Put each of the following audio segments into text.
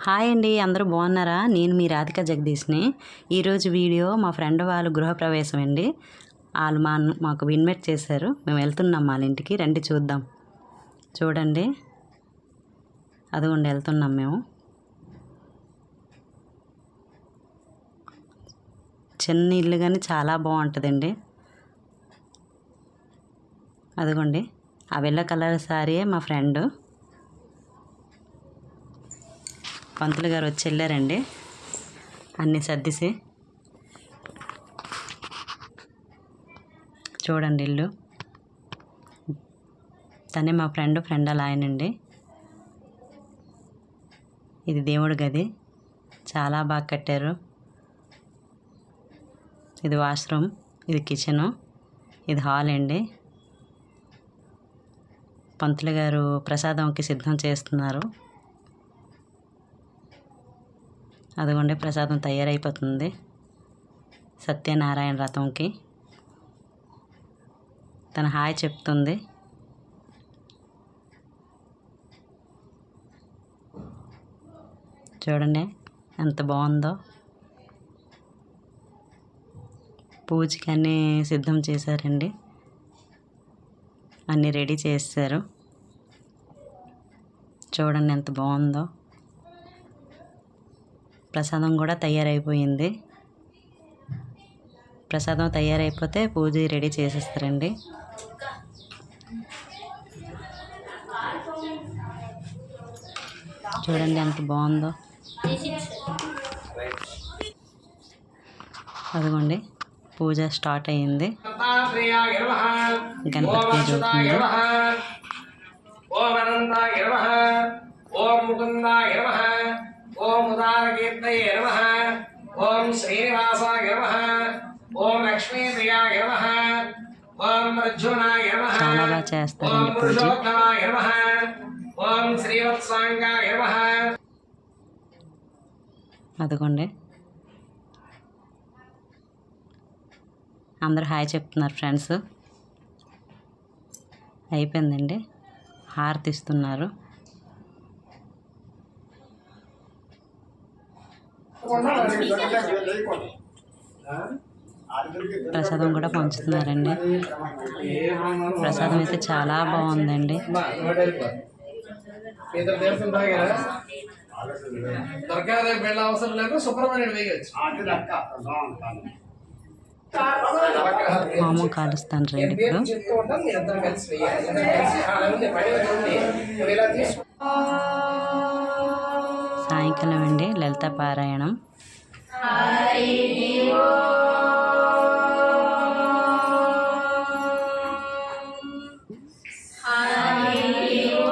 Hi అండి, అందరూ బాగున్నారా? నేను మీ రాధిక జగదీష్ని. ఈరోజు వీడియో మా ఫ్రెండ్ వాళ్ళు గృహప్రవేశం అండి. వాళ్ళు మాకు ఇన్వైట్ చేశారు. మేము వెళ్తున్నాం వాళ్ళ ఇంటికి. రండి చూద్దాం. చూడండి, అదిగోండి వెళ్తున్నాం మేము. చిన్న ఇల్లు కానీ చాలా బాగుంటుందండి. అదిగోండి ఆ వెల్ల కలర్ శారీయే మా ఫ్రెండ్. పంతులు గారు వచ్చి వెళ్ళారండి అన్నీ సర్దిసి. చూడండి ఇల్లు. తనే మా ఫ్రెండ్ అలా ఆయనండి. ఇది దేవుడి గది, చాలా బాగా కట్టారు. ఇది వాష్రూమ్, ఇది కిచెను, ఇది హాల్ అండి. పంతులు గారు ప్రసాదంకి సిద్ధం చేస్తున్నారు. అదిగోండి ప్రసాదం తయారైపోతుంది సత్యనారాయణ వ్రతంకి. తన హాయ్ చెప్తుంది. చూడండి ఎంత బాగుందో. పూజకి అన్నీ సిద్ధం చేశారండి, అన్నీ రెడీ చేశారు. చూడండి ఎంత బాగుందో. ప్రసాదం కూడా తయారైపోయింది. ప్రసాదం తయారైపోతే పూజ రెడీ చేసేస్తారండి. చూడండి ఎంత బాగుందో. అదిగోండి పూజ స్టార్ట్ అయ్యింది. గణపతి పూజ అవుతుంది. ఓం ఉదారకీర్తయే నమః. ఓం శ్రీనివాసాయ నమః. ఓం లక్ష్మీప్రియాయ నమః. ఓం అర్జునాయ నమః. చాలా బాగా చేస్తారండి ఓం పూజ. పురుషోత్తమాయ నమః. ఓం శ్రీవత్సాంగాయ నమః. అదిగోండి అందరూ హాయ్ చెప్తున్నారు ఫ్రెండ్స్. అయిపోయిందండి, హారతి ఇస్తున్నారు. ప్రసాదం కూడా పంచుతున్నారండి. ప్రసాదం అయితే చాలా బాగుందండి. మామూలు కాలుస్తాను రండి. ఇప్పుడు సాయంకాలం అండి లలిత పారాయణం.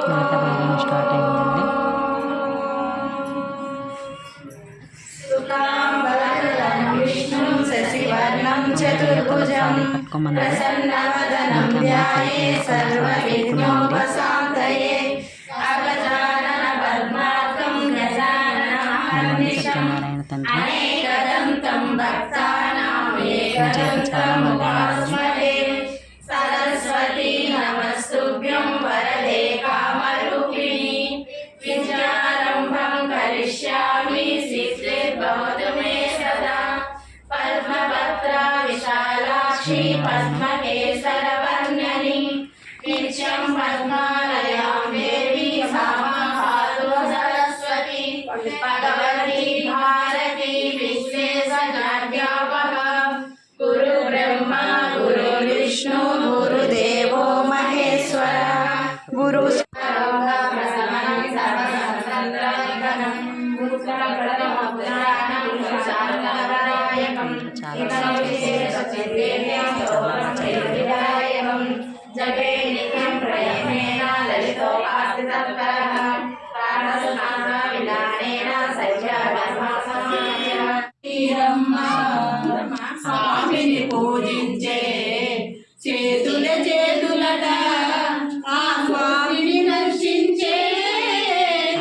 లలిత పారాయణం స్టార్ట్ అయిందండి. సారీ కట్టుకోమన్నారు. సత్యనారాయణ తండ్రి పూజ అయితే చాలా బాగా సరస్వతి నమస్తుభ్యం వరదే కామరూపిణి విద్యారంభం కరిష్యామి సిద్ధిర్భవతు మే సదా పద్మపత్ర విశాలాక్షి పద్మకేసరవర్ణని నిత్యం పద్మాలయాం దేవి సామాహాతో సరస్వతి భగవతి భారతి విశ్వేశనాధ్యాపక గురు బ్రహ్మ గురు విష్ణు గురుదేవో మహేశ్వర గురు జగే నిత్యం ప్రయత్నేన లలితో ఆర్తితత్పరః ప్రాణసునాథ విధానేన స్వామిని పూజించే చేతుల చేతులట ఆ స్వామిని దర్శించే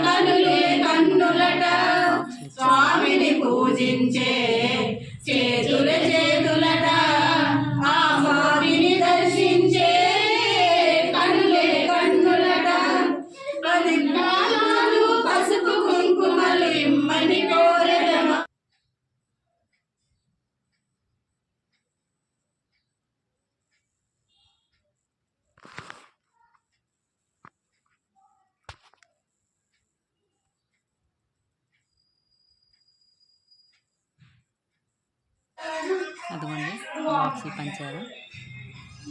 కనులే కన్నులట స్వామిని పూజించే చేతుల చేతులట ఆ స్వామిని దర్శించే కనులే కన్నులట 10 జ్ఞానాలు పసుపు కుంకుమలు అదిగోండి బాక్సులు పంచారు.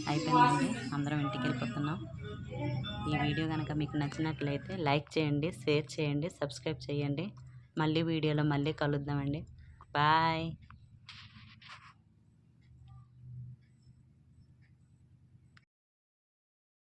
అయిపోయిందండి, అందరం ఇంటికి వెళ్ళిపోతున్నాం. ఈ వీడియో కనుక మీకు నచ్చినట్లయితే లైక్ చేయండి, షేర్ చేయండి, సబ్స్క్రైబ్ చేయండి. మళ్ళీ వీడియోలో మళ్ళీ కలుద్దామండి. బాయ్.